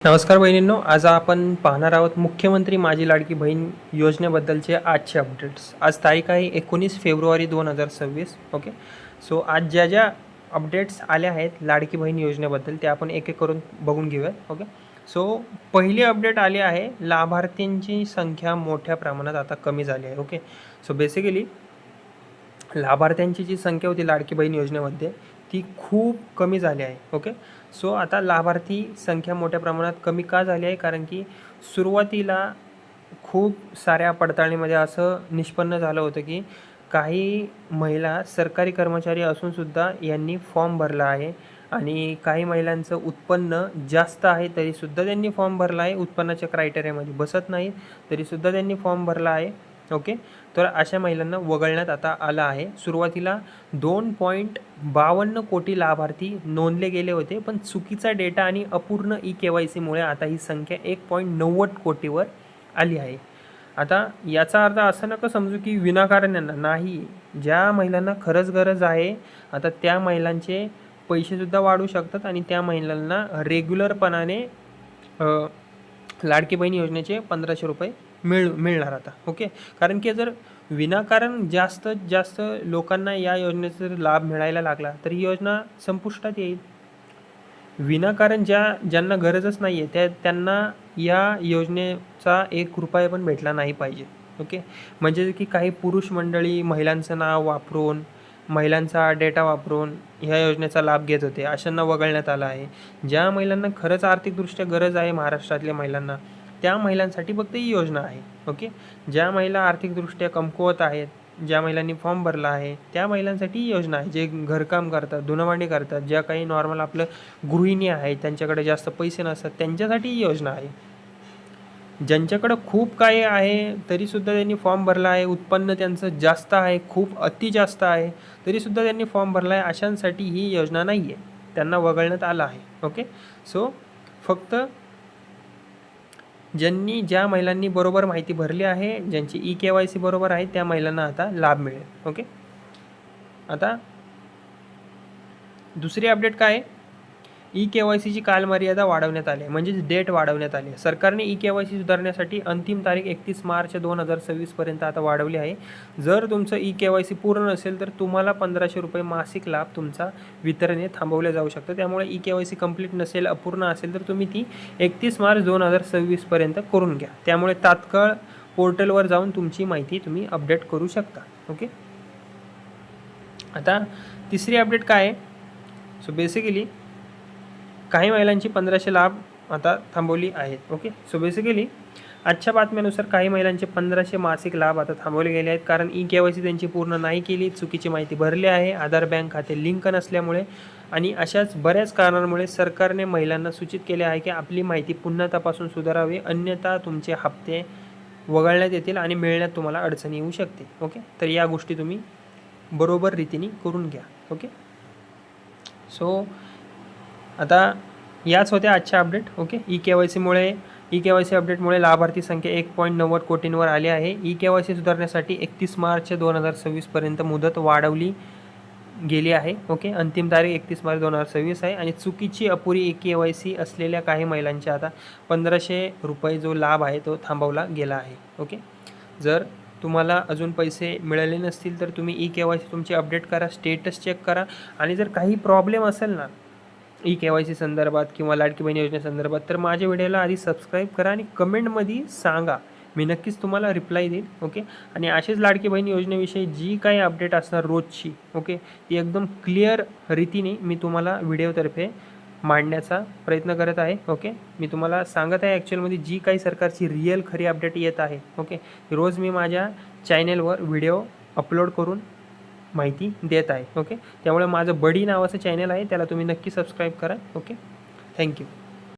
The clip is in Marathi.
नमस्कार बहिणींनो, आज आपण पाहणार आहोत मुख्यमंत्री माझी लाडकी बहीण योजनेबद्दलचे आजचे अपडेट्स. आज तारीख आहे 19 फेब्रुवारी 2026. ओके. सो आज ज्या ज्या अपडेट्स आल्या आहेत लाडकी बहीण योजनेबद्दल ते आपण एक एक करून बघून घेऊयात. ओके. सो पहिली अपडेट आली आहे, लाभार्थ्यांची संख्या मोठ्या प्रमाणात आता कमी झाली आहे. ओके. सो बेसिकली लाभार्थ्यांची जी संख्या होती लाडकी बहीण योजनेमध्ये ती खूप कमी झाली आहे. ओके. सो आता लाभार्थी संख्या मोठ्या प्रमाणात कमी का झाली आहे, कारण की सुरुवातीला खूप साऱ्या पडताळणीमध्ये असं निष्पन्न झालं होतं की काही महिला सरकारी कर्मचारी असूनसुद्धा यांनी फॉर्म भरला आहे आणि काही महिलांचं उत्पन्न जास्त आहे तरीसुद्धा त्यांनी फॉर्म भरला आहे, उत्पन्नाच्या क्रायटेरियामध्ये बसत नाही तरीसुद्धा त्यांनी फॉर्म भरला आहे. ओके. तर अशा महिलांना वगळण्यात आता आलं आहे. सुरुवातीला 2.52 कोटी लाभार्थी नोंदले गेले होते, पण चुकीचा डेटा आणि अपूर्ण KYCमुळे आता ही संख्या 1.90 कोटीवर आली आहे. आता याचा अर्थ असं नका समजू की विनाकारण यांना नाही, ज्या महिलांना खरंच गरज आहे आता त्या महिलांचे पैसेसुद्धा वाढू शकतात आणि त्या महिलांना रेग्युलरपणाने लाडकी बहीण योजनेचे 1500 रुपये मिळणार आता. ओके. कारण की जर विनाकारण जास्तीत जास्त लोकांना या योजनेचा जर लाभ मिळायला लागला तर ही योजना संपुष्टात येईल. विनाकारण ज्यांना गरजच नाही आहे त्यांना या योजनेचा 1 रुपया पण भेटला नाही पाहिजे. ओके. म्हणजे की काही पुरुष मंडळी महिलांचं नाव वापरून, महिलांचा डेटा वापरून ह्या योजनेचा लाभ घेत होते, अशांना वगळण्यात आलं आहे. ज्या महिलांना खरंच आर्थिकदृष्ट्या गरज आहे महाराष्ट्रातल्या महिलांना, त्या महिलांसाठी फक्त ही योजना आहे. ओके. ज्या महिला आर्थिकदृष्ट्या कमकुवत आहेत, ज्या महिलांनी फॉर्म भरला आहे त्या महिलांसाठी ही योजना आहे. जे घरकाम करतात, धुणभांडी करतात, ज्या काही नॉर्मल आपलं गृहिणी आहेत, त्यांच्याकडे जास्त पैसे नसतात, त्यांच्यासाठी ही योजना आहे. ज्यांच्याकडं खूप काही आहे तरीसुद्धा त्यांनी फॉर्म भरला आहे, उत्पन्न त्यांचं जास्त आहे, खूप अति जास्त आहे, तरीसुद्धा त्यांनी फॉर्म भरला आहे, अशांसाठी ही योजना नाही आहे, त्यांना वगळण्यात आलं आहे. ओके. सो फक्त ज्या महिलांनी बरोबर माहिती भरली आहे, ज्यांची KYC बरोबर आहे त्या महिलांना आता लाभ मिळेल. ओके. आता दुसरी अपडेट काय आहे, KYCची कालमर्यादा वाढवण्यात आली आहे, म्हणजेच डेट वाढवण्यात आली आहे. सरकारने KYC सुधारण्यासाठी अंतिम तारीख 31 मार्च 2026 पर्यंत आता वाढवली आहे. जर तुमचं KYC पूर्ण नसेल तर तुम्हाला 1500 रुपये मासिक लाभ तुमचा वितरण हे थांबवले जाऊ शकतं. त्यामुळे KYC कंप्लीट नसेल, अपूर्ण असेल तर तुम्ही ती 31 मार्च 2026 पर्यंत करून घ्या. त्यामुळे तात्काळ पोर्टलवर जाऊन तुमची माहिती तुम्ही अपडेट करू शकता. ओके. आता तिसरी अपडेट काय आहे, सो बेसिकली काही महिलांची 1500 लाभ आता थांबवली आहेत. ओके. सो बेसिकली आजच्या बातम्यानुसार काही महिलांचे 1500 मासिक लाभ आता थांबवले गेले आहेत, कारण KYC त्यांची पूर्ण नाही केली, चुकीची माहिती भरली आहे, आधार बँक खाते लिंक नसल्यामुळे आणि अशाच बऱ्याच कारणांमुळे सरकारने महिलांना सूचित केले आहे की आपली माहिती पुन्हा तपासून सुधारावी, अन्यथा तुमचे हप्ते वगळण्यात येतील आणि मिळण्यात तुम्हाला अडचणी येऊ शकते. ओके. तर या गोष्टी तुम्ही बरोबर रीतीने करून घ्या. ओके. सो आता याच होत्या आजच्या अपडेट. ओके. KYC अपडेटमुळे लाभार्थी संख्या 1.90 कोटींवर आली आहे. KYC सुधारण्यासाठी 31 मार्च 2026 पर्यंत मुदत वाढवली गेली आहे. ओके. अंतिम तारीख 31 मार्च 2026 आहे आणि चुकीची अपुरी KYC असलेल्या काही महिलांचे आता 1500 रुपये जो लाभ आहे तो थांबवला गेला आहे. ओके. जर तुम्हाला अजून पैसे मिळाले नसतील तर तुम्ही KYC तुमची अपडेट करा, स्टेटस चेक करा आणि जर काही प्रॉब्लेम असेल ना KYC संदर्भात किंवा लाडकी बहीण योजनेसंदर्भात तर माझ्या व्हिडिओला आधी सबस्क्राईब करा आणि कमेंटमध्ये सांगा, मी नक्कीच तुम्हाला रिप्लाय देईल. ओके. आणि असेच लाडकी बहीण योजनेविषयी जी काही अपडेट असणार रोजची, ओके, ती एकदम क्लिअर रीतीने मी तुम्हाला व्हिडिओतर्फे मांडण्याचा प्रयत्न करत आहे. ओके. मी तुम्हाला सांगत आहे ॲक्च्युअलमध्ये जी काही सरकारची रिअल खरी अपडेट येत आहे. ओके. रोज मी माझ्या चॅनेलवर व्हिडिओ अपलोड करून माहिती देत आहे. ओके. त्यामुळे माझं बडी नावाचं चॅनल आहे, त्याला तुम्ही नक्की सबस्क्राईब करा. ओके. थँक्यू.